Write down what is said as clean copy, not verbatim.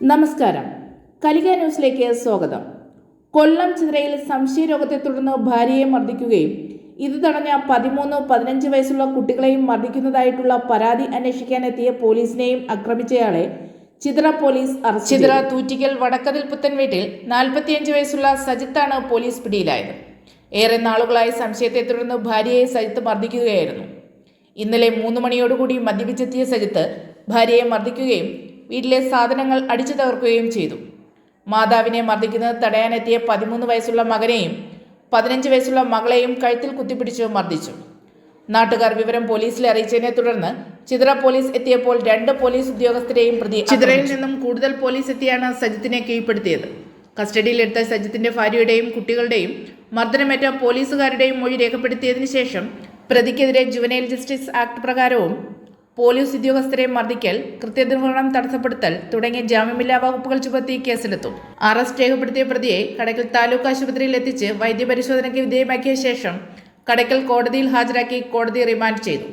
നമസ്കാരം. കലിക ന്യൂസിലേക്ക് സ്വാഗതം. കൊല്ലം ചിതറയിൽ സംശയരോഗത്തെ തുടർന്ന് ഭാര്യയെ മർദ്ദിക്കുകയും ഇത് തടഞ്ഞ 13-15 വയസ്സുള്ള കുട്ടികളെയും മർദ്ദിക്കുന്നതായിട്ടുള്ള പരാതി അന്വേഷിക്കാനെത്തിയ പോലീസിനെയും ആക്രമിച്ചയാളെ ചിതറ പോലീസ് അറസ്റ്റ് ചെയ്തു. ചിതറ തൂറ്റിക്കൽ വടക്കതിൽ പുത്തൻ വീട്ടിൽ 45 വയസ്സുള്ള സജിത്താണ് പോലീസ് പിടിയിലായത്. ഏറെ നാളുകളായി സംശയത്തെ തുടർന്ന് ഭാര്യയെ സജിത്ത് മർദ്ദിക്കുകയായിരുന്നു. ഇന്നലെ 3 മണിയോടുകൂടി മദ്യപിച്ചെത്തിയ സജിത്ത് ഭാര്യയെ മർദ്ദിക്കുകയും വീട്ടിലെ സാധനങ്ങൾ അടിച്ചു തകർക്കുകയും ചെയ്തു. മാതാവിനെ മർദ്ദിക്കുന്നത് തടയാനെത്തിയ 13 വയസ്സുള്ള മകനെയും 15 വയസ്സുള്ള മകളെയും കഴുത്തിൽ കുത്തിപ്പിടിച്ച് മർദ്ദിച്ചു. നാട്ടുകാർ വിവരം പോലീസിൽ അറിയിച്ചതിനെ തുടർന്ന് ചിതറ പോലീസ് എത്തിയപ്പോൾ 2 പോലീസ് ഉദ്യോഗസ്ഥരെയും പ്രതി ചിതറയിൽ നിന്നും കൂടുതൽ പോലീസ് എത്തിയാണ് സജിത്തിനെ കീഴ്പ്പെടുത്തിയത്. കസ്റ്റഡിയിലെടുത്ത സജിത്തിന്റെ ഭാര്യയുടെയും കുട്ടികളുടെയും മർദ്ദനമേറ്റ പോലീസുകാരുടെയും മൊഴി രേഖപ്പെടുത്തിയതിനു ശേഷം പ്രതിക്കെതിരെ ജുവനൈൽ ജസ്റ്റിസ് ആക്ട് പ്രകാരവും പോലീസ് ഉദ്യോഗസ്ഥരെ മർദ്ദിക്കൽ, കൃത്യനിർവഹണം തടസ്സപ്പെടുത്തൽ തുടങ്ങിയ ജാമ്യമില്ലാ വകുപ്പുകൾ ചുമത്തി കേസെടുത്തു. അറസ്റ്റ് രേഖപ്പെടുത്തിയ പ്രതിയെ കടയ്ക്കൽ താലൂക്ക് ആശുപത്രിയിൽ എത്തിച്ച് വൈദ്യപരിശോധനയ്ക്ക് വിധേയമാക്കിയ ശേഷം കടയ്ക്കൽ കോടതിയിൽ ഹാജരാക്കി കോടതി റിമാൻഡ് ചെയ്തു.